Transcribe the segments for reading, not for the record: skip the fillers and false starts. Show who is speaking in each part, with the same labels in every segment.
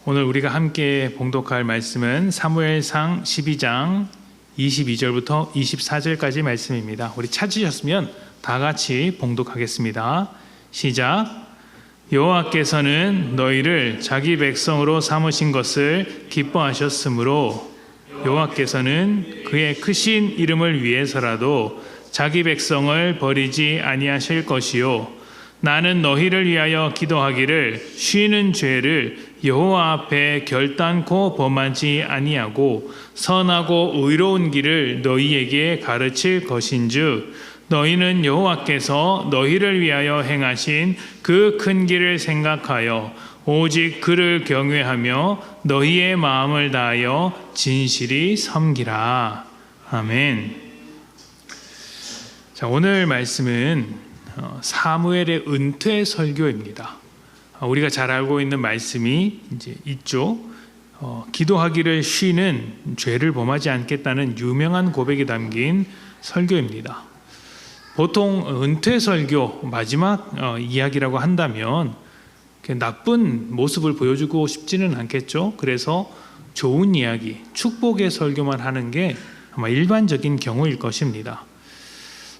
Speaker 1: 오늘 우리가 함께 봉독할 말씀은 사무엘상 12장 22절부터 24절까지 말씀입니다. 우리 찾으셨으면 다 같이 봉독하겠습니다. 시작. 여호와께서는 너희를 자기 백성으로 삼으신 것을 기뻐하셨으므로 여호와께서는 그의 크신 이름을 위해서라도 자기 백성을 버리지 아니하실 것이요 나는 너희를 위하여 기도하기를 쉬는 죄를 여호와 앞에 결단코 범하지 아니하고 선하고 의로운 길을 너희에게 가르칠 것인즉 너희는 여호와께서 너희를 위하여 행하신 그 큰 길을 생각하여 오직 그를 경외하며 너희의 마음을 다하여 진실이 섬기라. 아멘. 자, 오늘 말씀은 사무엘의 은퇴 설교입니다. 우리가 잘 알고 있는 말씀이 이제 있죠. 기도하기를 쉬는 죄를 범하지 않겠다는 유명한 고백이 담긴 설교입니다. 보통 은퇴 설교 마지막 이야기라고 한다면 나쁜 모습을 보여주고 싶지는 않겠죠. 그래서 좋은 이야기, 축복의 설교만 하는 게 아마 일반적인 경우일 것입니다.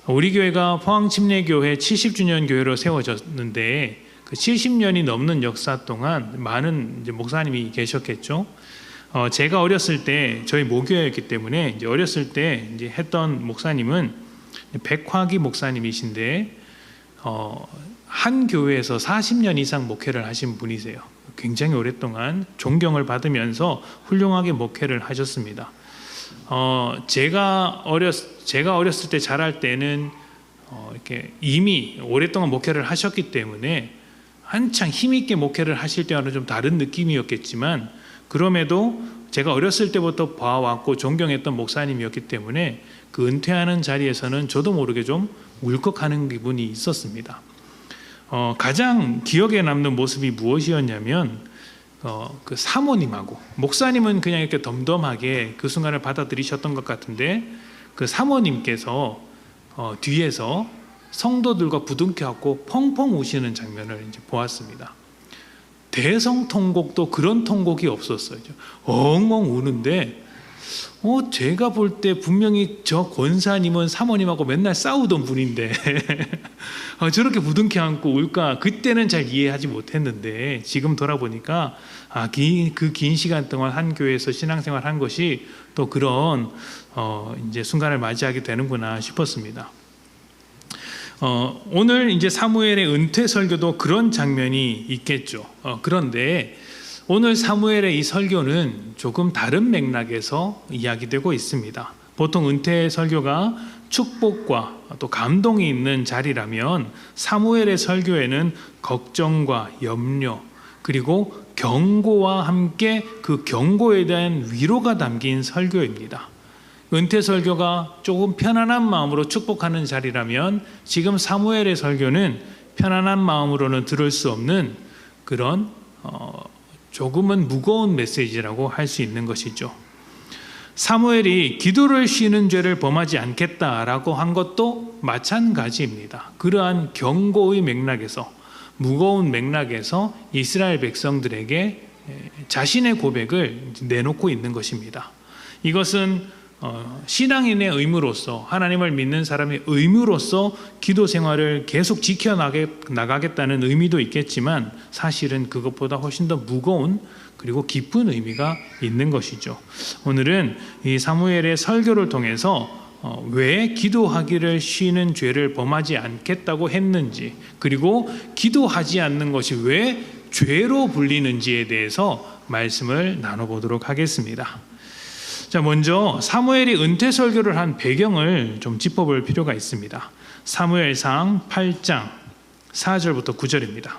Speaker 1: 우리 교회가 포항침례교회 70주년 교회로 세워졌는데 그 70년이 넘는 역사 동안 많은 이제 목사님이 계셨겠죠. 제가 어렸을 때 저희 모교회였기 때문에 이제 어렸을 때 이제 했던 목사님은 백화기 목사님이신데 한 교회에서 40년 이상 목회를 하신 분이세요. 굉장히 오랫동안 존경을 받으면서 훌륭하게 목회를 하셨습니다. 제가 어렸을 때 자랄 때는 이렇게 이미 오랫동안 목회를 하셨기 때문에 한창 힘있게 목회를 하실 때와는 좀 다른 느낌이었겠지만 그럼에도 제가 어렸을 때부터 봐왔고 존경했던 목사님이었기 때문에 그 은퇴하는 자리에서는 저도 모르게 좀 울컥하는 기분이 있었습니다. 가장 기억에 남는 모습이 무엇이었냐면 그 사모님하고 목사님은 그냥 이렇게 덤덤하게 그 순간을 받아들이셨던 것 같은데 그 사모님께서 뒤에서 성도들과 부둥켜안고 펑펑 우시는 장면을 이제 보았습니다. 대성통곡도 그런 통곡이 없었어요. 엉엉 우는데 제가 볼 때 분명히 저 권사님은 사모님하고 맨날 싸우던 분인데 저렇게 부둥켜 안고 울까 그때는 잘 이해하지 못했는데 지금 돌아보니까 그 긴 시간 동안 한 교회에서 신앙생활 한 것이 또 그런 이제 순간을 맞이하게 되는구나 싶었습니다. 오늘 이제 사무엘의 은퇴 설교도 그런 장면이 있겠죠. 그런데 오늘 사무엘의 이 설교는 조금 다른 맥락에서 이야기되고 있습니다. 보통 은퇴 설교가 축복과 또 감동이 있는 자리라면 사무엘의 설교에는 걱정과 염려 그리고 경고와 함께 그 경고에 대한 위로가 담긴 설교입니다. 은퇴 설교가 조금 편안한 마음으로 축복하는 자리라면 지금 사무엘의 설교는 편안한 마음으로는 들을 수 없는 그런 조금은 무거운 메시지라고 할 수 있는 것이죠. 사무엘이 기도를 쉬는 죄를 범하지 않겠다라고 한 것도 마찬가지입니다. 그러한 경고의 맥락에서 무거운 맥락에서 이스라엘 백성들에게 자신의 고백을 내놓고 있는 것입니다. 이것은 신앙인의 의무로서 하나님을 믿는 사람의 의무로서 기도 생활을 계속 지켜나가겠다는 의미도 있겠지만 사실은 그것보다 훨씬 더 무거운 그리고 깊은 의미가 있는 것이죠. 오늘은 이 사무엘의 설교를 통해서 왜 기도하기를 쉬는 죄를 범하지 않겠다고 했는지 그리고 기도하지 않는 것이 왜 죄로 불리는지에 대해서 말씀을 나눠보도록 하겠습니다. 자, 먼저 사무엘이 은퇴 설교를 한 배경을 좀 짚어볼 필요가 있습니다. 사무엘상 8장 4절부터 9절입니다.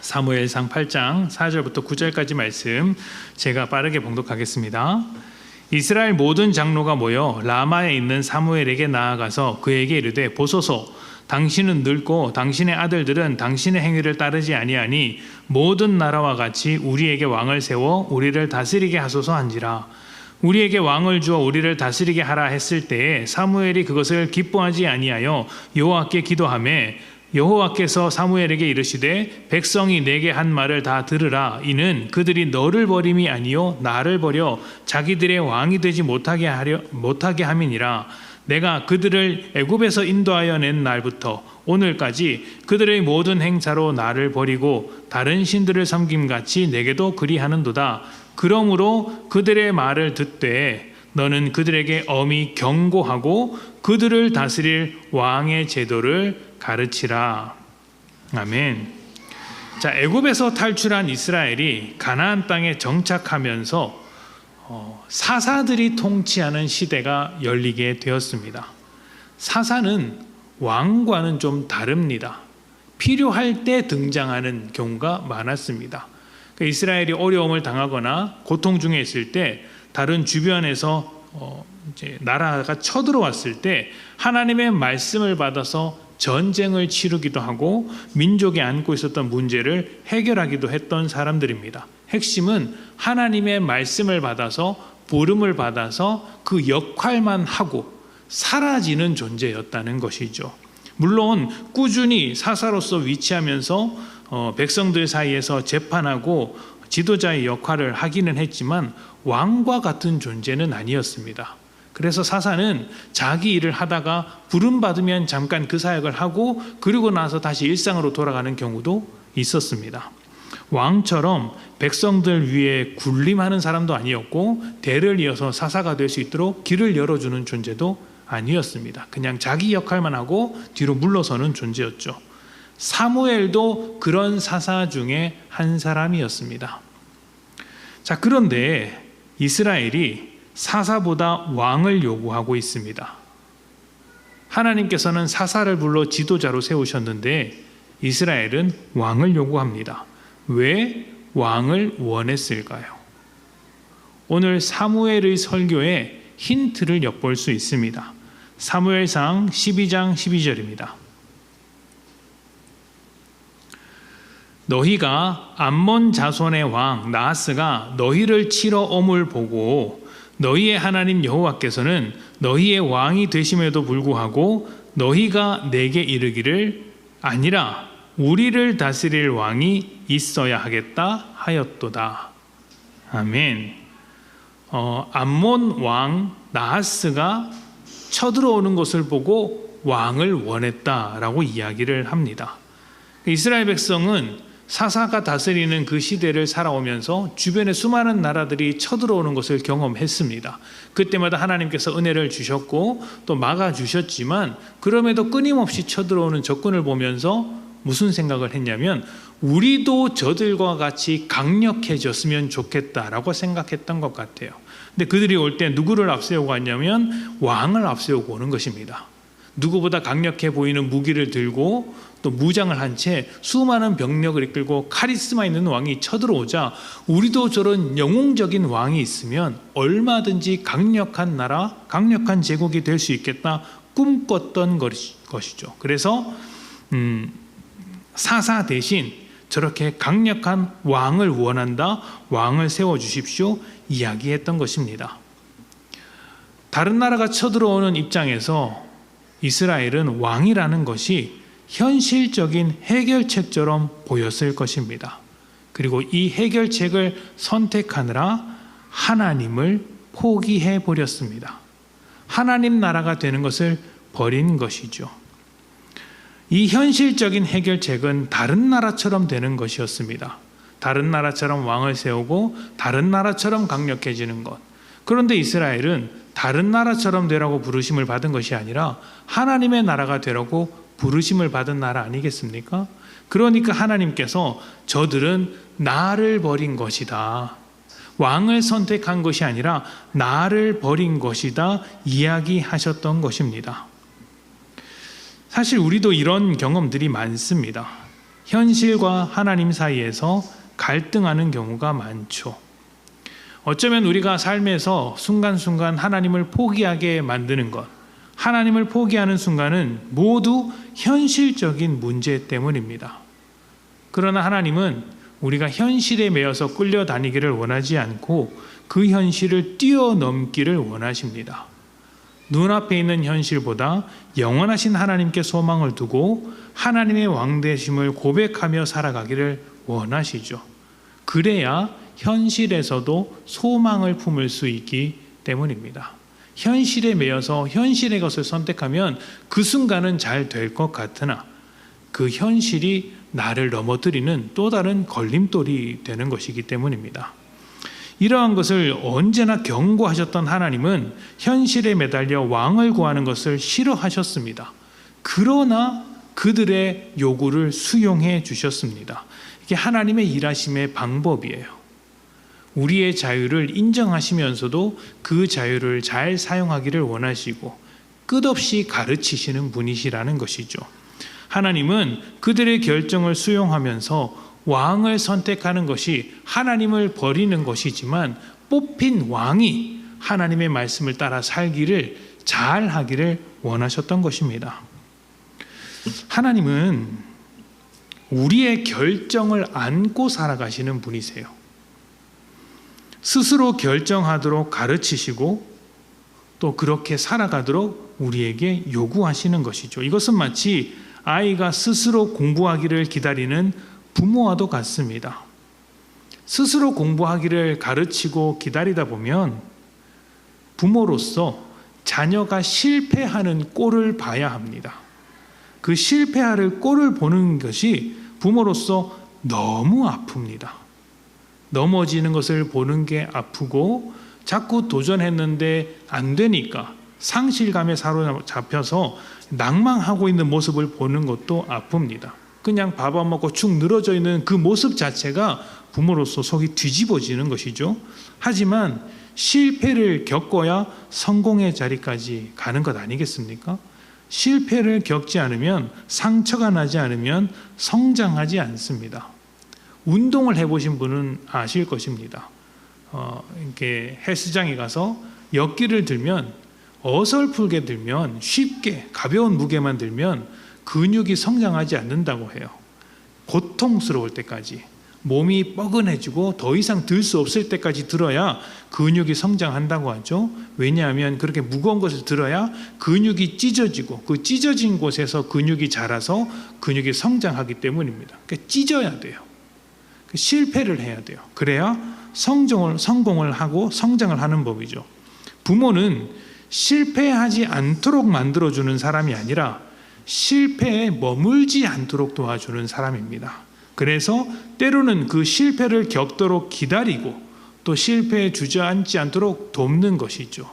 Speaker 1: 사무엘상 8장 4절부터 9절까지 말씀 제가 빠르게 봉독하겠습니다. 이스라엘 모든 장로가 모여 라마에 있는 사무엘에게 나아가서 그에게 이르되 보소서 당신은 늙고 당신의 아들들은 당신의 행위를 따르지 아니하니 모든 나라와 같이 우리에게 왕을 세워 우리를 다스리게 하소서 한지라. 우리에게 왕을 주어 우리를 다스리게 하라 했을 때에 사무엘이 그것을 기뻐하지 아니하여 여호와께 기도하매 여호와께서 사무엘에게 이르시되 백성이 내게 한 말을 다 들으라. 이는 그들이 너를 버림이 아니요 나를 버려 자기들의 왕이 되지 못하게 함이니라. 내가 그들을 애굽에서 인도하여 낸 날부터 오늘까지 그들의 모든 행사로 나를 버리고 다른 신들을 섬김같이 내게도 그리하는도다. 그러므로 그들의 말을 듣되 너는 그들에게 엄히 경고하고 그들을 다스릴 왕의 제도를 가르치라. 아멘. 자, 애굽에서 탈출한 이스라엘이 가나안 땅에 정착하면서 사사들이 통치하는 시대가 열리게 되었습니다. 사사는 왕과는 좀 다릅니다. 필요할 때 등장하는 경우가 많았습니다. 이스라엘이 어려움을 당하거나 고통 중에 있을 때 다른 주변에서 이제 나라가 쳐들어왔을 때 하나님의 말씀을 받아서 전쟁을 치르기도 하고 민족이 안고 있었던 문제를 해결하기도 했던 사람들입니다. 핵심은 하나님의 말씀을 받아서 부름을 받아서 그 역할만 하고 사라지는 존재였다는 것이죠. 물론 꾸준히 사사로서 위치하면서 백성들 사이에서 재판하고 지도자의 역할을 하기는 했지만 왕과 같은 존재는 아니었습니다. 그래서 사사는 자기 일을 하다가 부름받으면 잠깐 그 사역을 하고 그리고 나서 다시 일상으로 돌아가는 경우도 있었습니다. 왕처럼 백성들 위에 군림하는 사람도 아니었고 대를 이어서 사사가 될 수 있도록 길을 열어주는 존재도 아니었습니다. 그냥 자기 역할만 하고 뒤로 물러서는 존재였죠. 사무엘도 그런 사사 중에 한 사람이었습니다. 자, 그런데 이스라엘이 사사보다 왕을 요구하고 있습니다. 하나님께서는 사사를 불러 지도자로 세우셨는데 이스라엘은 왕을 요구합니다. 왜 왕을 원했을까요? 오늘 사무엘의 설교에 힌트를 엿볼 수 있습니다. 사무엘상 12장 12절입니다. 너희가 암몬 자손의 왕 나하스가 너희를 치러 옴을 보고 너희의 하나님 여호와께서는 너희의 왕이 되심에도 불구하고 너희가 내게 이르기를 아니라 우리를 다스릴 왕이 있어야 하겠다 하였도다. 아멘. 암몬 왕 나하스가 쳐들어오는 것을 보고 왕을 원했다라고 이야기를 합니다. 이스라엘 백성은 사사가 다스리는 그 시대를 살아오면서 주변에 수많은 나라들이 쳐들어오는 것을 경험했습니다. 그때마다 하나님께서 은혜를 주셨고 또 막아주셨지만 그럼에도 끊임없이 쳐들어오는 적군을 보면서 무슨 생각을 했냐면 우리도 저들과 같이 강력해졌으면 좋겠다라고 생각했던 것 같아요. 근데 그들이 올 때 누구를 앞세우고 왔냐면 왕을 앞세우고 오는 것입니다. 누구보다 강력해 보이는 무기를 들고 또 무장을 한 채 수많은 병력을 이끌고 카리스마 있는 왕이 쳐들어오자 우리도 저런 영웅적인 왕이 있으면 얼마든지 강력한 나라, 강력한 제국이 될 수 있겠다 꿈꿨던 것이죠. 그래서 사사 대신 저렇게 강력한 왕을 원한다, 왕을 세워주십시오 이야기했던 것입니다. 다른 나라가 쳐들어오는 입장에서 이스라엘은 왕이라는 것이 현실적인 해결책처럼 보였을 것입니다. 그리고 이 해결책을 선택하느라 하나님을 포기해 버렸습니다. 하나님 나라가 되는 것을 버린 것이죠. 이 현실적인 해결책은 다른 나라처럼 되는 것이었습니다. 다른 나라처럼 왕을 세우고 다른 나라처럼 강력해지는 것. 그런데 이스라엘은 다른 나라처럼 되라고 부르심을 받은 것이 아니라 하나님의 나라가 되라고 부르심을 받은 나라 아니겠습니까? 그러니까 하나님께서 저들은 나를 버린 것이다. 왕을 선택한 것이 아니라 나를 버린 것이다 이야기하셨던 것입니다. 사실 우리도 이런 경험들이 많습니다. 현실과 하나님 사이에서 갈등하는 경우가 많죠. 어쩌면 우리가 삶에서 순간순간 하나님을 포기하게 만드는 것, 하나님을 포기하는 순간은 모두 현실적인 문제 때문입니다. 그러나 하나님은 우리가 현실에 매여서 끌려다니기를 원하지 않고 그 현실을 뛰어넘기를 원하십니다. 눈앞에 있는 현실보다 영원하신 하나님께 소망을 두고 하나님의 왕되심을 고백하며 살아가기를 원하시죠. 그래야 현실에서도 소망을 품을 수 있기 때문입니다. 현실에 매여서 현실의 것을 선택하면 그 순간은 잘 될 것 같으나 그 현실이 나를 넘어뜨리는 또 다른 걸림돌이 되는 것이기 때문입니다. 이러한 것을 언제나 경고하셨던 하나님은 현실에 매달려 왕을 구하는 것을 싫어하셨습니다. 그러나 그들의 요구를 수용해 주셨습니다. 이게 하나님의 일하심의 방법이에요. 우리의 자유를 인정하시면서도 그 자유를 잘 사용하기를 원하시고 끝없이 가르치시는 분이시라는 것이죠. 하나님은 그들의 결정을 수용하면서 왕을 선택하는 것이 하나님을 버리는 것이지만 뽑힌 왕이 하나님의 말씀을 따라 살기를 잘 하기를 원하셨던 것입니다. 하나님은 우리의 결정을 안고 살아가시는 분이세요. 스스로 결정하도록 가르치시고 또 그렇게 살아가도록 우리에게 요구하시는 것이죠. 이것은 마치 아이가 스스로 공부하기를 기다리는 부모와도 같습니다. 스스로 공부하기를 가르치고 기다리다 보면 부모로서 자녀가 실패하는 꼴을 봐야 합니다. 그 실패하는 꼴을 보는 것이 부모로서 너무 아픕니다. 넘어지는 것을 보는 게 아프고 자꾸 도전했는데 안 되니까 상실감에 사로잡혀서 낭망하고 있는 모습을 보는 것도 아픕니다. 그냥 밥 안 먹고 축 늘어져 있는 그 모습 자체가 부모로서 속이 뒤집어지는 것이죠. 하지만 실패를 겪어야 성공의 자리까지 가는 것 아니겠습니까? 실패를 겪지 않으면, 상처가 나지 않으면 성장하지 않습니다. 운동을 해보신 분은 아실 것입니다. 이렇게 헬스장에 가서 역기를 들면 어설프게 들면, 쉽게 가벼운 무게만 들면 근육이 성장하지 않는다고 해요. 고통스러울 때까지, 몸이 뻐근해지고 더 이상 들 수 없을 때까지 들어야 근육이 성장한다고 하죠. 왜냐하면 그렇게 무거운 것을 들어야 근육이 찢어지고 그 찢어진 곳에서 근육이 자라서 근육이 성장하기 때문입니다. 그러니까 찢어야 돼요. 실패를 해야 돼요. 그래야 성공을 하고 성장을 하는 법이죠. 부모는 실패하지 않도록 만들어주는 사람이 아니라 실패에 머물지 않도록 도와주는 사람입니다. 그래서 때로는 그 실패를 겪도록 기다리고 또 실패에 주저앉지 않도록 돕는 것이죠.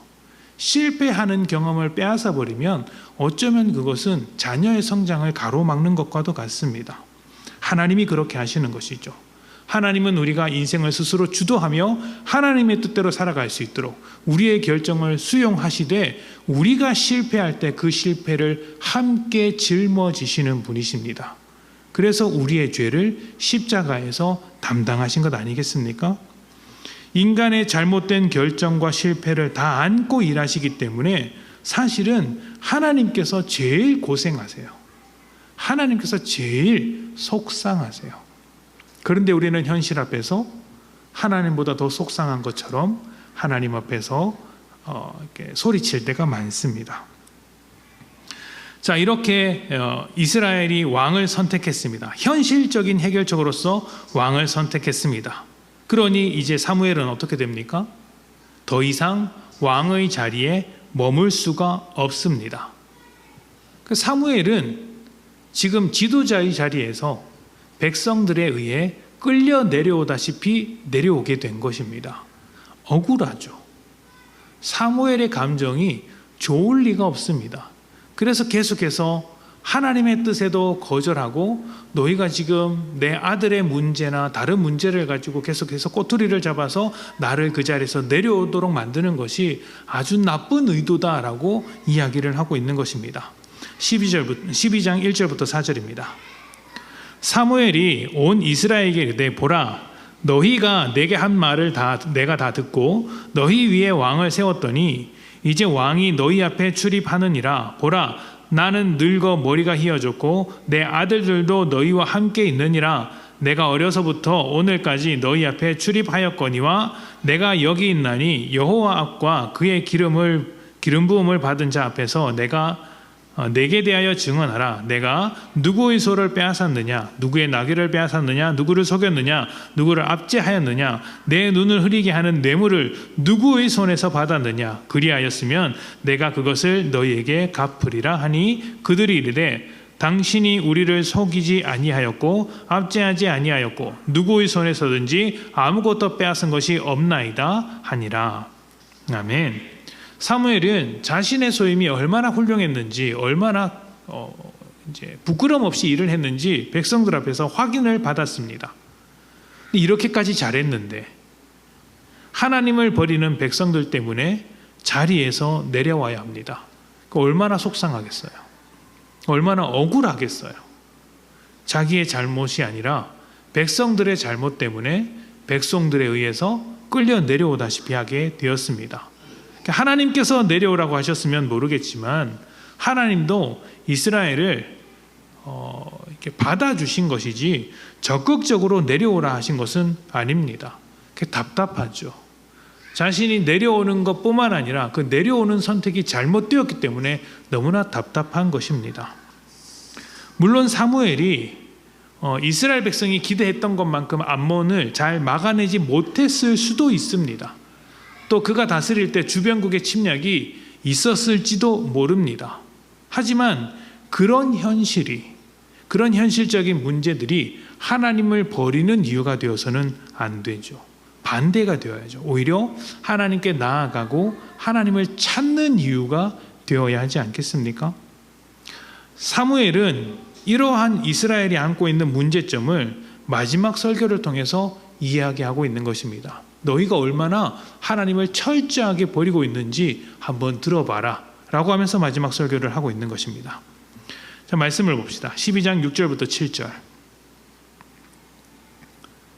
Speaker 1: 실패하는 경험을 빼앗아 버리면 어쩌면 그것은 자녀의 성장을 가로막는 것과도 같습니다. 하나님이 그렇게 하시는 것이죠. 하나님은 우리가 인생을 스스로 주도하며 하나님의 뜻대로 살아갈 수 있도록 우리의 결정을 수용하시되 우리가 실패할 때 그 실패를 함께 짊어지시는 분이십니다. 그래서 우리의 죄를 십자가에서 담당하신 것 아니겠습니까? 인간의 잘못된 결정과 실패를 다 안고 일하시기 때문에 사실은 하나님께서 제일 고생하세요. 하나님께서 제일 속상하세요. 그런데 우리는 현실 앞에서 하나님보다 더 속상한 것처럼 하나님 앞에서 이렇게 소리칠 때가 많습니다. 자, 이렇게 이스라엘이 왕을 선택했습니다. 현실적인 해결책으로서 왕을 선택했습니다. 그러니 이제 사무엘은 어떻게 됩니까? 더 이상 왕의 자리에 머물 수가 없습니다. 사무엘은 지금 지도자의 자리에서 백성들에 의해 끌려 내려오다시피 내려오게 된 것입니다. 억울하죠. 사무엘의 감정이 좋을 리가 없습니다. 그래서 계속해서 하나님의 뜻에도 거절하고 너희가 지금 내 아들의 문제나 다른 문제를 가지고 계속해서 꼬투리를 잡아서 나를 그 자리에서 내려오도록 만드는 것이 아주 나쁜 의도다라고 이야기를 하고 있는 것입니다. 12장 1절부터 4절입니다. 사무엘이 온 이스라엘에게 이르되 보라, 너희가 내게 한 말을 내가 다 듣고 너희 위에 왕을 세웠더니 이제 왕이 너희 앞에 출입하느니라. 보라, 나는 늙어 머리가 휘어졌고 내 아들들도 너희와 함께 있느니라. 내가 어려서부터 오늘까지 너희 앞에 출입하였거니와 내가 여기 있나니 여호와 앞과 그의 기름을 기름 부음을 받은 자 앞에서 내게 대하여 증언하라. 내가 누구의 소를 빼앗았느냐, 누구의 나귀를 빼앗았느냐, 누구를 속였느냐, 누구를 압제하였느냐, 내 눈을 흐리게 하는 뇌물을 누구의 손에서 받았느냐. 그리하였으면 내가 그것을 너희에게 갚으리라 하니 그들이 이르되 당신이 우리를 속이지 아니하였고 압제하지 아니하였고 누구의 손에서든지 아무것도 빼앗은 것이 없나이다 하니라. 아멘. 사무엘은 자신의 소임이 얼마나 훌륭했는지, 얼마나 부끄럼 없이 일을 했는지 백성들 앞에서 확인을 받았습니다. 이렇게까지 잘했는데 하나님을 버리는 백성들 때문에 자리에서 내려와야 합니다. 얼마나 속상하겠어요. 얼마나 억울하겠어요. 자기의 잘못이 아니라 백성들의 잘못 때문에 백성들에 의해서 끌려 내려오다시피 하게 되었습니다. 하나님께서 내려오라고 하셨으면 모르겠지만 하나님도 이스라엘을 이렇게 받아주신 것이지 적극적으로 내려오라 하신 것은 아닙니다. 답답하죠. 자신이 내려오는 것뿐만 아니라 그 내려오는 선택이 잘못되었기 때문에 너무나 답답한 것입니다. 물론 사무엘이 이스라엘 백성이 기대했던 것만큼 암몬을 잘 막아내지 못했을 수도 있습니다. 또 그가 다스릴 때 주변국의 침략이 있었을지도 모릅니다. 하지만 그런 현실적인 문제들이 하나님을 버리는 이유가 되어서는 안 되죠. 반대가 되어야죠. 오히려 하나님께 나아가고 하나님을 찾는 이유가 되어야 하지 않겠습니까? 사무엘은 이러한 이스라엘이 안고 있는 문제점을 마지막 설교를 통해서 이야기하고 있는 것입니다. 너희가 얼마나 하나님을 철저하게 버리고 있는지 한번 들어봐라 라고 하면서 마지막 설교를 하고 있는 것입니다. 자, 말씀을 봅시다. 12장 6절부터 7절.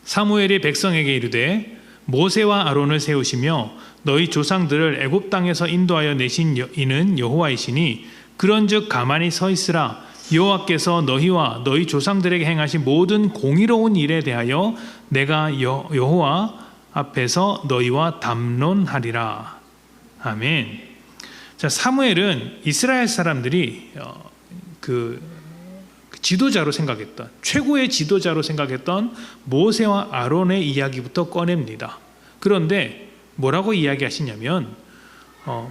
Speaker 1: 사무엘이 백성에게 이르되 모세와 아론을 세우시며 너희 조상들을 애굽 땅에서 인도하여 내신 이는 여호와이시니 그런즉 가만히 서 있으라. 여호와께서 너희와 너희 조상들에게 행하신 모든 공의로운 일에 대하여 내가 여호와 앞에서 너희와 담론하리라. 아멘. 자, 사무엘은 이스라엘 사람들이 그 지도자로 생각했던, 최고의 지도자로 생각했던 모세와 아론의 이야기부터 꺼냅니다. 그런데 뭐라고 이야기하시냐면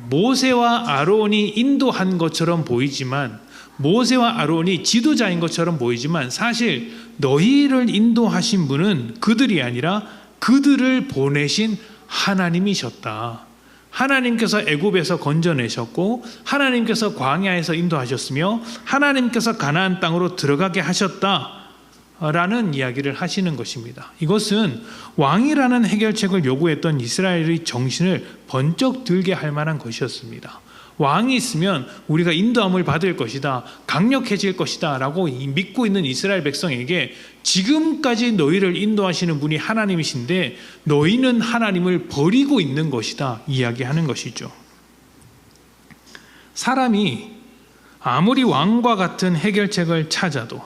Speaker 1: 모세와 아론이 인도한 것처럼 보이지만, 모세와 아론이 지도자인 것처럼 보이지만 사실 너희를 인도하신 분은 그들이 아니라 그들을 보내신 하나님이셨다. 하나님께서 애굽에서 건져내셨고 하나님께서 광야에서 인도하셨으며 하나님께서 가나안 땅으로 들어가게 하셨다라는 이야기를 하시는 것입니다. 이것은 왕이라는 해결책을 요구했던 이스라엘의 정신을 번쩍 들게 할 만한 것이었습니다. 왕이 있으면 우리가 인도함을 받을 것이다, 강력해질 것이다 라고 믿고 있는 이스라엘 백성에게 지금까지 너희를 인도하시는 분이 하나님이신데 너희는 하나님을 버리고 있는 것이다 이야기하는 것이죠. 사람이 아무리 왕과 같은 해결책을 찾아도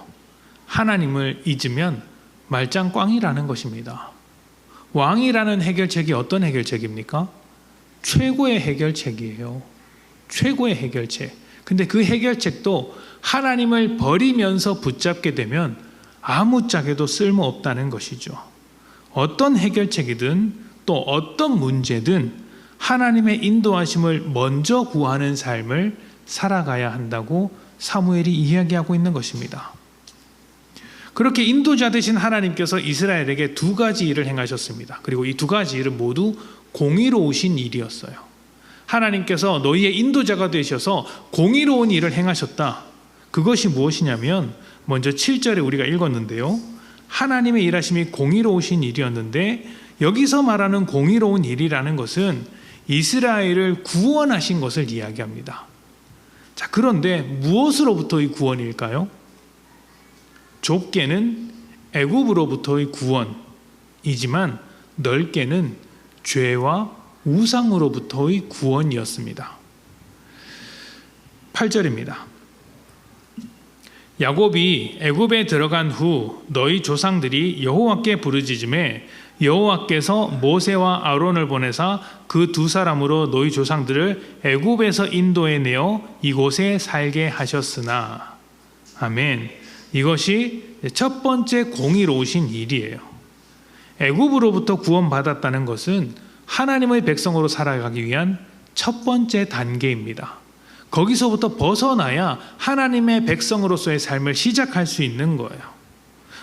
Speaker 1: 하나님을 잊으면 말짱꽝이라는 것입니다. 왕이라는 해결책이 어떤 해결책입니까? 최고의 해결책이에요. 최고의 해결책. 근데 그 해결책도 하나님을 버리면서 붙잡게 되면 아무짝에도 쓸모없다는 것이죠. 어떤 해결책이든 또 어떤 문제든 하나님의 인도하심을 먼저 구하는 삶을 살아가야 한다고 사무엘이 이야기하고 있는 것입니다. 그렇게 인도자 되신 하나님께서 이스라엘에게 두 가지 일을 행하셨습니다. 그리고 이 두 가지 일은 모두 공의로우신 일이었어요. 하나님께서 너희의 인도자가 되셔서 공의로운 일을 행하셨다. 그것이 무엇이냐면 먼저 7절에 우리가 읽었는데요. 하나님의 일하심이 공의로우신 일이었는데 여기서 말하는 공의로운 일이라는 것은 이스라엘을 구원하신 것을 이야기합니다. 자, 그런데 무엇으로부터의 구원일까요? 좁게는 애굽으로부터의 구원이지만 넓게는 죄와 우상으로부터의 구원이었습니다. 8절입니다. 야곱이 애굽에 들어간 후 너희 조상들이 여호와께 부르짖음에 여호와께서 모세와 아론을 보내사 그 두 사람으로 너희 조상들을 애굽에서 인도해 내어 이곳에 살게 하셨으나. 아멘. 이것이 첫 번째 공의로우신 일이에요. 애굽으로부터 구원받았다는 것은 하나님의 백성으로 살아가기 위한 첫 번째 단계입니다. 거기서부터 벗어나야 하나님의 백성으로서의 삶을 시작할 수 있는 거예요.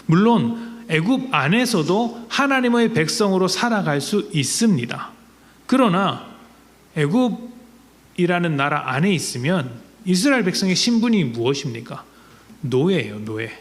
Speaker 1: 물론 애굽 안에서도 하나님의 백성으로 살아갈 수 있습니다. 그러나 애굽이라는 나라 안에 있으면 이스라엘 백성의 신분이 무엇입니까? 노예예요, 노예.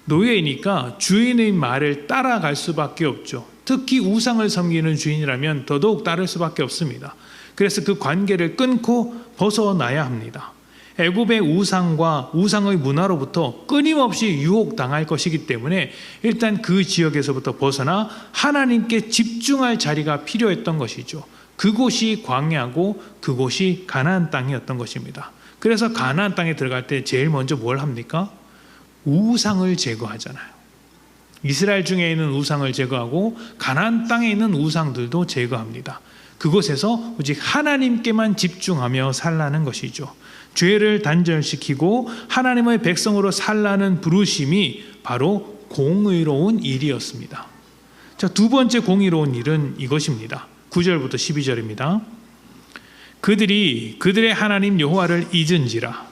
Speaker 1: 노예이니까 주인의 말을 따라갈 수밖에 없죠. 특히 우상을 섬기는 주인이라면 더더욱 따를 수밖에 없습니다. 그래서 그 관계를 끊고 벗어나야 합니다. 애굽의 우상과 우상의 문화로부터 끊임없이 유혹당할 것이기 때문에 일단 그 지역에서부터 벗어나 하나님께 집중할 자리가 필요했던 것이죠. 그곳이 광야고 그곳이 가나안 땅이었던 것입니다. 그래서 가나안 땅에 들어갈 때 제일 먼저 뭘 합니까? 우상을 제거하잖아요. 이스라엘 중에 있는 우상을 제거하고 가나안 땅에 있는 우상들도 제거합니다. 그곳에서 오직 하나님께만 집중하며 살라는 것이죠. 죄를 단절시키고 하나님의 백성으로 살라는 부르심이 바로 공의로운 일이었습니다. 자, 두 번째 공의로운 일은 이것입니다. 9절부터 12절입니다. 그들이 그들의 하나님 여호와를 잊은지라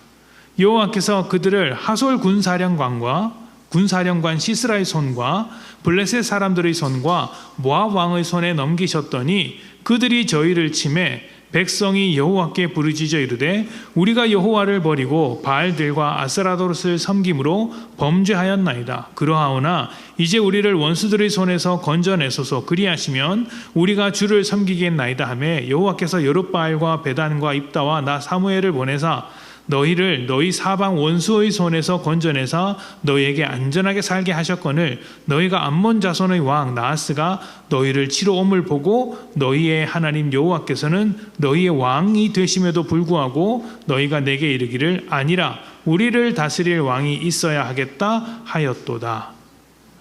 Speaker 1: 여호와께서 그들을 하솔 군사령관 시스라의 손과 블레셋 사람들의 손과 모압 왕의 손에 넘기셨더니 그들이 저희를 치매 백성이 여호와께 부르짖어 이르되 우리가 여호와를 버리고 바알들과 아스라도를 섬김으로 범죄하였나이다. 그러하오나 이제 우리를 원수들의 손에서 건져내소서. 그리하시면 우리가 주를 섬기겠나이다 하매 여호와께서 여룻바알과 베단과 입다와 나 사무엘을 보내사 너희를 너희 사방 원수의 손에서 건져내사 너희에게 안전하게 살게 하셨거늘 너희가 암몬 자손의 왕 나하스가 너희를 치러 옴을 보고 너희의 하나님 여호와께서는 너희의 왕이 되심에도 불구하고 너희가 내게 이르기를 아니라 우리를 다스릴 왕이 있어야 하겠다 하였도다.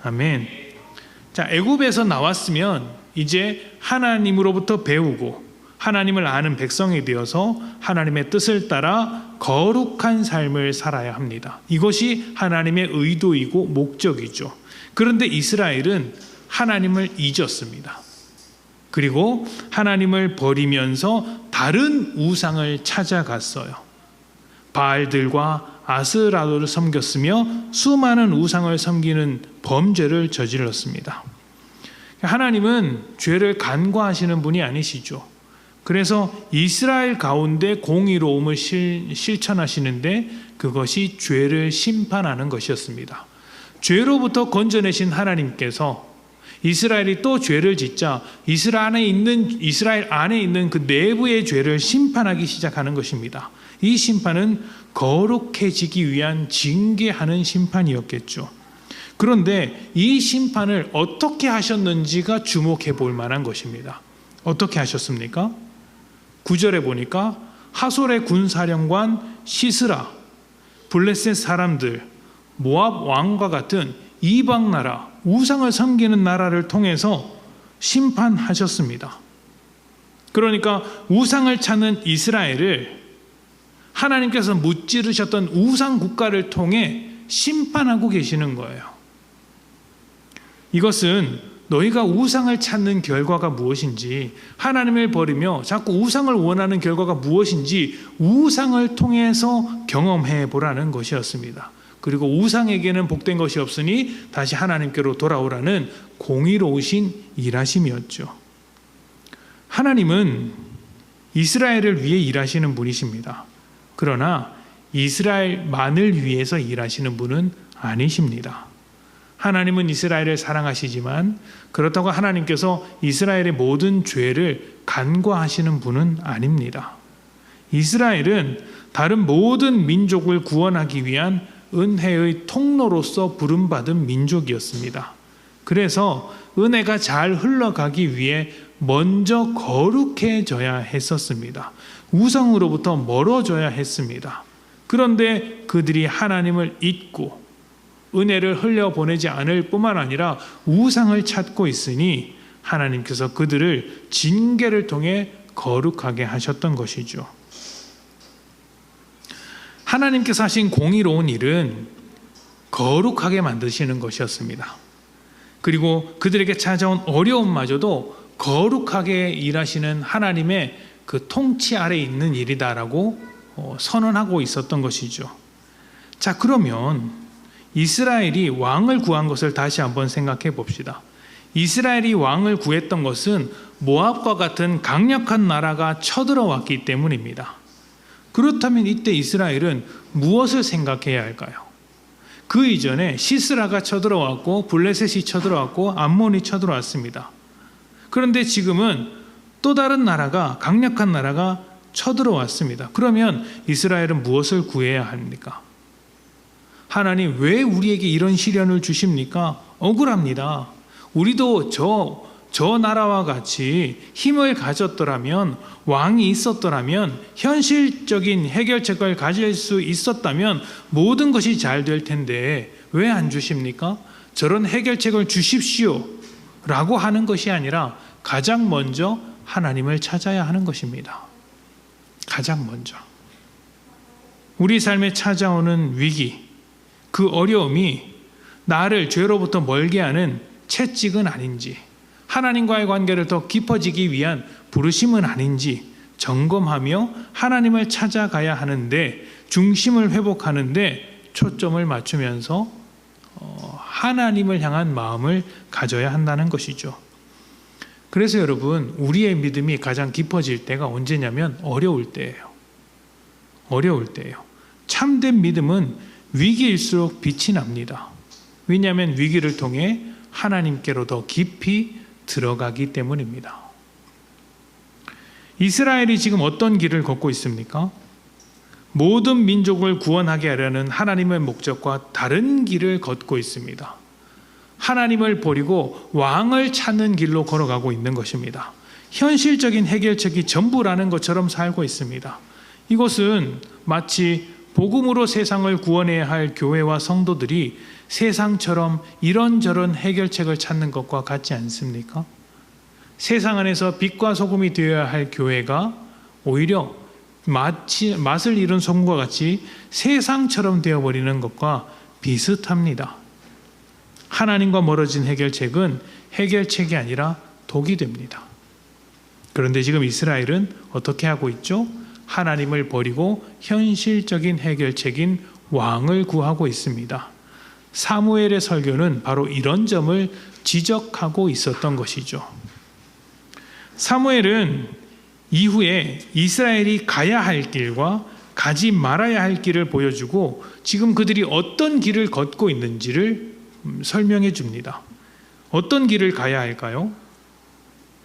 Speaker 1: 아멘. 자, 애굽에서 나왔으면 이제 하나님으로부터 배우고 하나님을 아는 백성이 되어서 하나님의 뜻을 따라 거룩한 삶을 살아야 합니다. 이것이 하나님의 의도이고 목적이죠. 그런데 이스라엘은 하나님을 잊었습니다. 그리고 하나님을 버리면서 다른 우상을 찾아갔어요. 바알들과 아스라도를 섬겼으며 수많은 우상을 섬기는 범죄를 저질렀습니다. 하나님은 죄를 간과하시는 분이 아니시죠. 그래서 이스라엘 가운데 공의로움을 실천하시는데 그것이 죄를 심판하는 것이었습니다. 죄로부터 건져내신 하나님께서 이스라엘이 또 죄를 짓자 이스라엘 안에 있는 그 내부의 죄를 심판하기 시작하는 것입니다. 이 심판은 거룩해지기 위한 징계하는 심판이었겠죠. 그런데 이 심판을 어떻게 하셨는지가 주목해 볼 만한 것입니다. 어떻게 하셨습니까? 9절에 보니까 하솔의 군사령관 시스라, 블레셋 사람들, 모압 왕과 같은 이방 나라, 우상을 섬기는 나라를 통해서 심판하셨습니다. 그러니까 우상을 찾는 이스라엘을 하나님께서 무찌르셨던 우상 국가를 통해 심판하고 계시는 거예요. 이것은 너희가 우상을 찾는 결과가 무엇인지, 하나님을 버리며 자꾸 우상을 원하는 결과가 무엇인지 우상을 통해서 경험해 보라는 것이었습니다. 그리고 우상에게는 복된 것이 없으니 다시 하나님께로 돌아오라는 공의로우신 일하심이었죠. 하나님은 이스라엘을 위해 일하시는 분이십니다. 그러나 이스라엘만을 위해서 일하시는 분은 아니십니다. 하나님은 이스라엘을 사랑하시지만 그렇다고 하나님께서 이스라엘의 모든 죄를 간과하시는 분은 아닙니다. 이스라엘은 다른 모든 민족을 구원하기 위한 은혜의 통로로서 부름받은 민족이었습니다. 그래서 은혜가 잘 흘러가기 위해 먼저 거룩해져야 했었습니다. 우상으로부터 멀어져야 했습니다. 그런데 그들이 하나님을 잊고 은혜를 흘려보내지 않을 뿐만 아니라 우상을 찾고 있으니 하나님께서 그들을 징계를 통해 거룩하게 하셨던 것이죠. 하나님께서 하신 공의로운 일은 거룩하게 만드시는 것이었습니다. 그리고 그들에게 찾아온 어려움마저도 거룩하게 일하시는 하나님의 그 통치 아래 있는 일이다라고 선언하고 있었던 것이죠. 자, 그러면 이스라엘이 왕을 구한 것을 다시 한번 생각해 봅시다. 이스라엘이 왕을 구했던 것은 모압과 같은 강력한 나라가 쳐들어왔기 때문입니다. 그렇다면 이때 이스라엘은 무엇을 생각해야 할까요? 그 이전에 시스라가 쳐들어왔고 블레셋이 쳐들어왔고 암몬이 쳐들어왔습니다. 그런데 지금은 또 다른 나라가, 강력한 나라가 쳐들어왔습니다. 그러면 이스라엘은 무엇을 구해야 합니까? 하나님, 왜 우리에게 이런 시련을 주십니까? 억울합니다. 우리도 저 나라와 같이 힘을 가졌더라면, 왕이 있었더라면, 현실적인 해결책을 가질 수 있었다면 모든 것이 잘 될 텐데 왜 안 주십니까? 저런 해결책을 주십시오 라고 하는 것이 아니라 가장 먼저 하나님을 찾아야 하는 것입니다. 가장 먼저 우리 삶에 찾아오는 위기, 그 어려움이 나를 죄로부터 멀게 하는 채찍은 아닌지, 하나님과의 관계를 더 깊어지기 위한 부르심은 아닌지 점검하며 하나님을 찾아가야 하는데, 중심을 회복하는데 초점을 맞추면서 하나님을 향한 마음을 가져야 한다는 것이죠. 그래서 여러분, 우리의 믿음이 가장 깊어질 때가 언제냐면 어려울 때예요. 어려울 때예요. 참된 믿음은 위기일수록 빛이 납니다. 왜냐하면 위기를 통해 하나님께로 더 깊이 들어가기 때문입니다. 이스라엘이 지금 어떤 길을 걷고 있습니까? 모든 민족을 구원하게 하려는 하나님의 목적과 다른 길을 걷고 있습니다. 하나님을 버리고 왕을 찾는 길로 걸어가고 있는 것입니다. 현실적인 해결책이 전부라는 것처럼 살고 있습니다. 이것은 마치 복음으로 세상을 구원해야 할 교회와 성도들이 세상처럼 이런저런 해결책을 찾는 것과 같지 않습니까? 세상 안에서 빛과 소금이 되어야 할 교회가 오히려 맛을 잃은 소금과 같이 세상처럼 되어버리는 것과 비슷합니다. 하나님과 멀어진 해결책은 해결책이 아니라 독이 됩니다. 그런데 지금 이스라엘은 어떻게 하고 있죠? 하나님을 버리고 현실적인 해결책인 왕을 구하고 있습니다. 사무엘의 설교는 바로 이런 점을 지적하고 있었던 것이죠. 사무엘은 이후에 이스라엘이 가야 할 길과 가지 말아야 할 길을 보여주고 지금 그들이 어떤 길을 걷고 있는지를 설명해 줍니다. 어떤 길을 가야 할까요?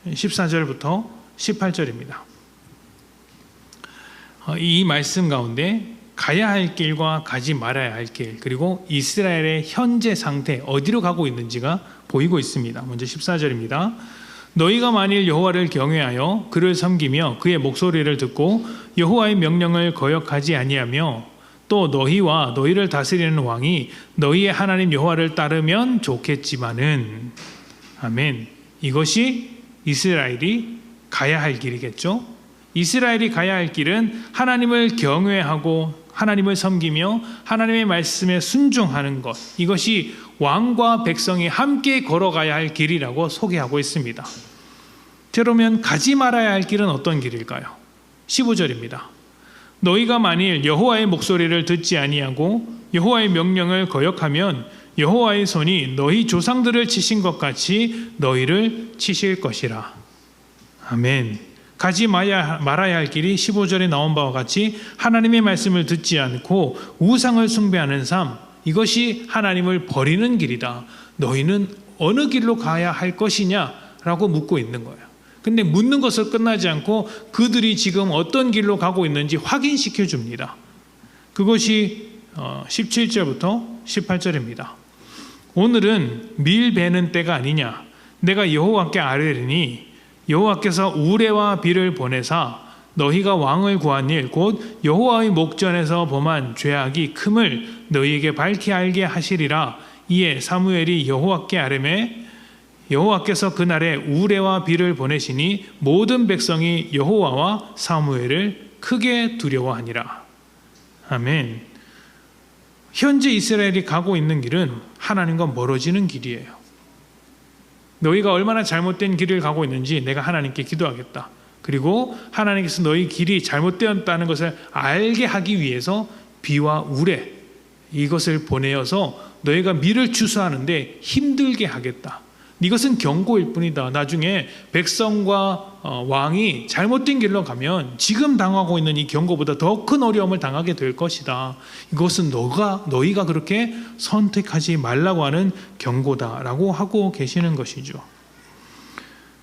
Speaker 1: 14절부터 18절입니다. 이 말씀 가운데 가야 할 길과 가지 말아야 할 길, 그리고 이스라엘의 현재 상태, 어디로 가고 있는지가 보이고 있습니다. 먼저 14절입니다. 너희가 만일 여호와를 경외하여 그를 섬기며 그의 목소리를 듣고 여호와의 명령을 거역하지 아니하며 또 너희와 너희를 다스리는 왕이 너희의 하나님 여호와를 따르면 좋겠지만은, 아멘. 이것이 이스라엘이 가야 할 길이겠죠. 이스라엘이 가야 할 길은 하나님을 경외하고 하나님을 섬기며 하나님의 말씀에 순종하는 것, 이것이 왕과 백성이 함께 걸어가야 할 길이라고 소개하고 있습니다. 그러면 가지 말아야 할 길은 어떤 길일까요? 15절입니다. 너희가 만일 여호와의 목소리를 듣지 아니하고 여호와의 명령을 거역하면 여호와의 손이 너희 조상들을 치신 것 같이 너희를 치실 것이라. 아멘. 가지 말아야 할 길이 15절에 나온 바와 같이 하나님의 말씀을 듣지 않고 우상을 숭배하는 삶, 이것이 하나님을 버리는 길이다. 너희는 어느 길로 가야 할 것이냐라고 묻고 있는 거예요. 근데 묻는 것을 끝나지 않고 그들이 지금 어떤 길로 가고 있는지 확인시켜 줍니다. 그것이 17절부터 18절입니다. 오늘은 밀 베는 때가 아니냐. 내가 여호와께 아뢰리니 여호와께서 우레와 비를 보내사 너희가 왕을 구한 일 곧 여호와의 목전에서 범한 죄악이 큼을 너희에게 밝히 알게 하시리라. 이에 사무엘이 여호와께 아뢰매 여호와께서 그날에 우레와 비를 보내시니 모든 백성이 여호와와 사무엘을 크게 두려워하니라. 아멘. 현재 이스라엘이 가고 있는 길은 하나님과 멀어지는 길이에요. 너희가 얼마나 잘못된 길을 가고 있는지 내가 하나님께 기도하겠다. 그리고 하나님께서 너희 길이 잘못되었다는 것을 알게 하기 위해서 비와 우레 이것을 보내어서 너희가 미를 추수하는데 힘들게 하겠다. 이것은 경고일 뿐이다. 나중에 백성과 왕이 잘못된 길로 가면 지금 당하고 있는 이 경고보다 더 큰 어려움을 당하게 될 것이다. 이것은 너희가 그렇게 선택하지 말라고 하는 경고다라고 하고 계시는 것이죠.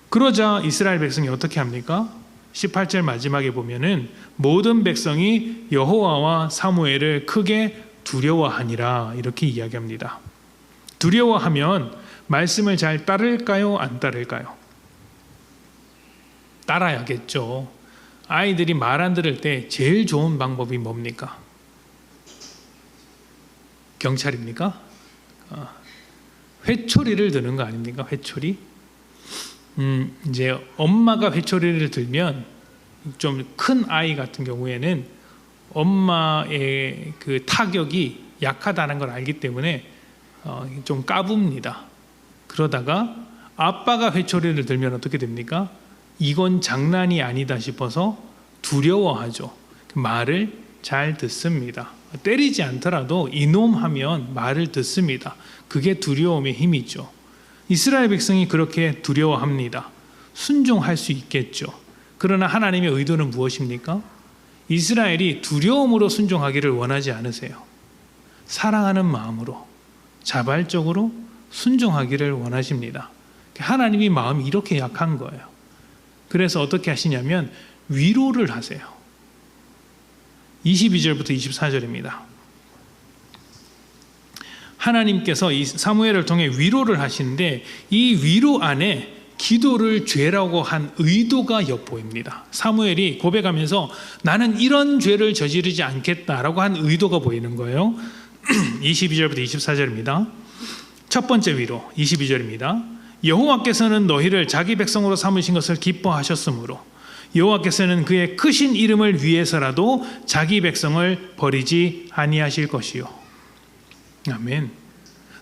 Speaker 1: 그러자 이스라엘 백성이 어떻게 합니까? 18절 마지막에 보면은 모든 백성이 여호와와 사무엘을 크게 두려워하니라 이렇게 이야기합니다. 두려워하면 말씀을 잘 따를까요? 안 따를까요? 따라야겠죠. 아이들이 말 안 들을 때 제일 좋은 방법이 뭡니까? 경찰입니까? 회초리를 드는 거 아닙니까? 회초리? 이제 엄마가 회초리를 들면 좀 큰 아이 같은 경우에는 엄마의 그 타격이 약하다는 걸 알기 때문에 좀 까붑니다. 그러다가 아빠가 회초리를 들면 어떻게 됩니까? 이건 장난이 아니다 싶어서 두려워하죠. 말을 잘 듣습니다. 때리지 않더라도 이놈 하면 말을 듣습니다. 그게 두려움의 힘이죠. 이스라엘 백성이 그렇게 두려워합니다. 순종할 수 있겠죠. 그러나 하나님의 의도는 무엇입니까? 이스라엘이 두려움으로 순종하기를 원하지 않으세요. 사랑하는 마음으로 자발적으로 순종하기를 원하십니다. 하나님이 마음이 이렇게 약한 거예요. 그래서 어떻게 하시냐면 위로를 하세요. 22절부터 24절입니다. 하나님께서 이 사무엘을 통해 위로를 하시는데 이 위로 안에 기도를 죄라고 한 의도가 엿보입니다. 사무엘이 고백하면서 나는 이런 죄를 저지르지 않겠다라고 한 의도가 보이는 거예요. 22절부터 24절입니다. 첫 번째 위로 22절입니다. 여호와께서는 너희를 자기 백성으로 삼으신 것을 기뻐하셨으므로 여호와께서는 그의 크신 이름을 위해서라도 자기 백성을 버리지 아니하실 것이요. 아멘.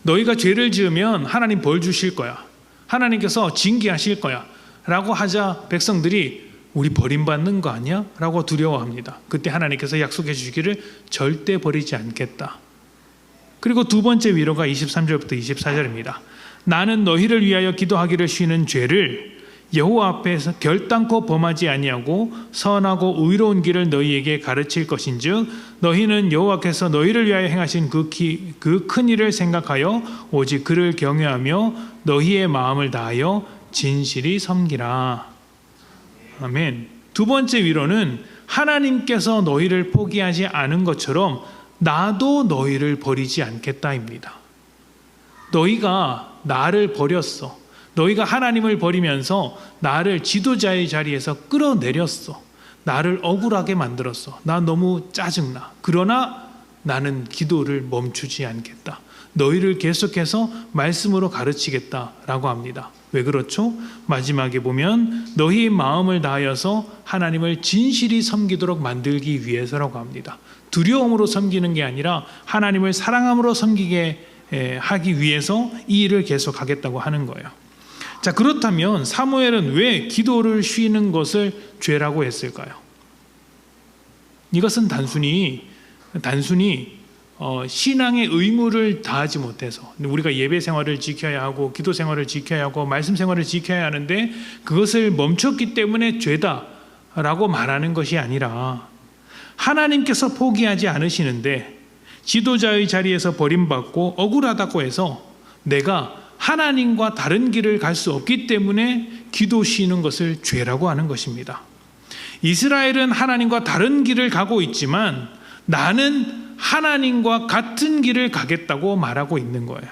Speaker 1: 너희가 죄를 지으면 하나님 벌 주실 거야. 하나님께서 징계하실 거야 라고 하자 백성들이 우리 버림받는 거 아니야? 라고 두려워합니다. 그때 하나님께서 약속해 주시기를 절대 버리지 않겠다. 그리고 두 번째 위로가 23절부터 24절입니다. 나는 너희를 위하여 기도하기를 쉬는 죄를 여호와 앞에서 결단코 범하지 아니하고 선하고 의로운 길을 너희에게 가르칠 것인즉 너희는 여호와께서 너희를 위하여 행하신 그 큰 일을 생각하여 오직 그를 경외하며 너희의 마음을 다하여 진실이 섬기라. 아멘. 두 번째 위로는 하나님께서 너희를 포기하지 않은 것처럼 나도 너희를 버리지 않겠다입니다. 너희가 나를 버렸어. 너희가 하나님을 버리면서 나를 지도자의 자리에서 끌어내렸어. 나를 억울하게 만들었어. 나 너무 짜증나. 그러나 나는 기도를 멈추지 않겠다. 너희를 계속해서 말씀으로 가르치겠다라고 합니다. 왜 그렇죠? 마지막에 보면 너희의 마음을 다하여서 하나님을 진실이 섬기도록 만들기 위해서라고 합니다. 두려움으로 섬기는 게 아니라 하나님을 사랑함으로 섬기게 하기 위해서 이 일을 계속하겠다고 하는 거예요. 자, 그렇다면 사무엘은 왜 기도를 쉬는 것을 죄라고 했을까요? 이것은 단순히 신앙의 의무를 다하지 못해서 우리가 예배 생활을 지켜야 하고 기도 생활을 지켜야 하고 말씀 생활을 지켜야 하는데 그것을 멈췄기 때문에 죄다라고 말하는 것이 아니라 하나님께서 포기하지 않으시는데 지도자의 자리에서 버림받고 억울하다고 해서 내가 하나님과 다른 길을 갈 수 없기 때문에 기도 쉬는 것을 죄라고 하는 것입니다. 이스라엘은 하나님과 다른 길을 가고 있지만 나는 하나님과 같은 길을 가겠다고 말하고 있는 거예요.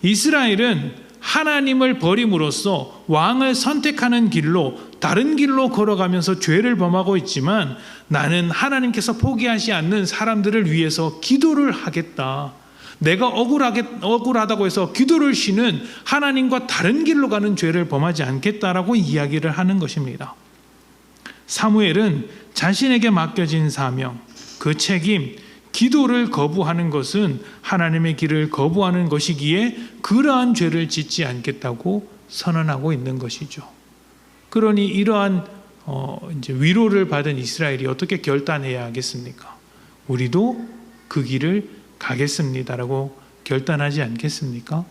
Speaker 1: 이스라엘은 하나님을 버림으로써 왕을 선택하는 길로, 다른 길로 걸어가면서 죄를 범하고 있지만 나는 하나님께서 포기하지 않는 사람들을 위해서 기도를 하겠다. 내가 억울하다고 해서 기도를 쉬는 하나님과 다른 길로 가는 죄를 범하지 않겠다라고 이야기를 하는 것입니다. 사무엘은 자신에게 맡겨진 사명, 그 책임, 기도를 거부하는 것은 하나님의 길을 거부하는 것이기에 그러한 죄를 짓지 않겠다고 선언하고 있는 것이죠. 그러니 이러한 이제 위로를 받은 이스라엘이 어떻게 결단해야 하겠습니까? 우리도 그 길을 가겠습니다라고 결단하지 않겠습니까?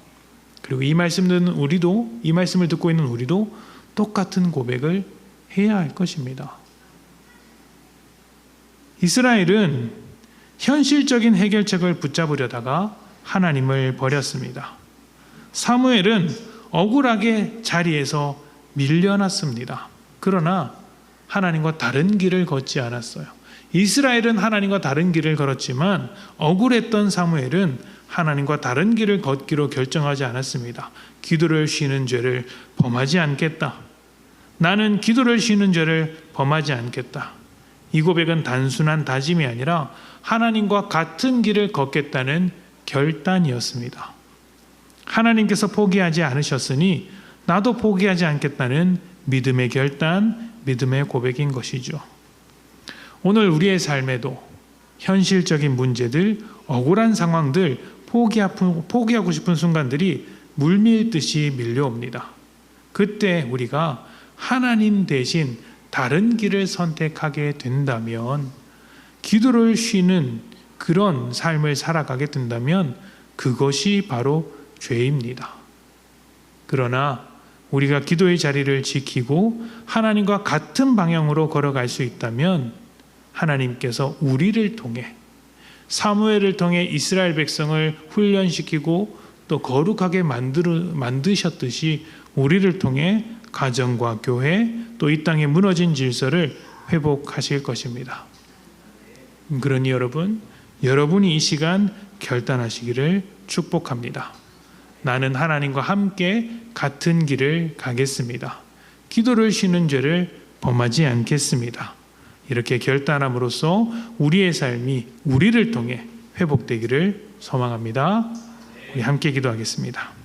Speaker 1: 그리고 이 말씀을 듣고 있는 우리도 똑같은 고백을 해야 할 것입니다. 이스라엘은 현실적인 해결책을 붙잡으려다가 하나님을 버렸습니다. 사무엘은 억울하게 자리에서 밀려났습니다. 그러나 하나님과 다른 길을 걷지 않았어요. 이스라엘은 하나님과 다른 길을 걸었지만 억울했던 사무엘은 하나님과 다른 길을 걷기로 결정하지 않았습니다. 기도를 쉬는 죄를 범하지 않겠다. 나는 기도를 쉬는 죄를 범하지 않겠다. 이 고백은 단순한 다짐이 아니라 하나님과 같은 길을 걷겠다는 결단이었습니다. 하나님께서 포기하지 않으셨으니 나도 포기하지 않겠다는 믿음의 결단, 믿음의 고백인 것이죠. 오늘 우리의 삶에도 현실적인 문제들, 억울한 상황들, 포기하고 싶은 순간들이 물밀듯이 밀려옵니다. 그때 우리가 하나님 대신 다른 길을 선택하게 된다면, 기도를 쉬는 그런 삶을 살아가게 된다면 그것이 바로 죄입니다. 그러나 우리가 기도의 자리를 지키고 하나님과 같은 방향으로 걸어갈 수 있다면 하나님께서 우리를 통해, 사무엘을 통해 이스라엘 백성을 훈련시키고 또 거룩하게 만드셨듯이 우리를 통해 가정과 교회, 또 이 땅에 무너진 질서를 회복하실 것입니다. 그러니 여러분이 이 시간 결단하시기를 축복합니다. 나는 하나님과 함께 같은 길을 가겠습니다. 기도를 쉬는 죄를 범하지 않겠습니다. 이렇게 결단함으로써 우리의 삶이 우리를 통해 회복되기를 소망합니다. 우리 함께 기도하겠습니다.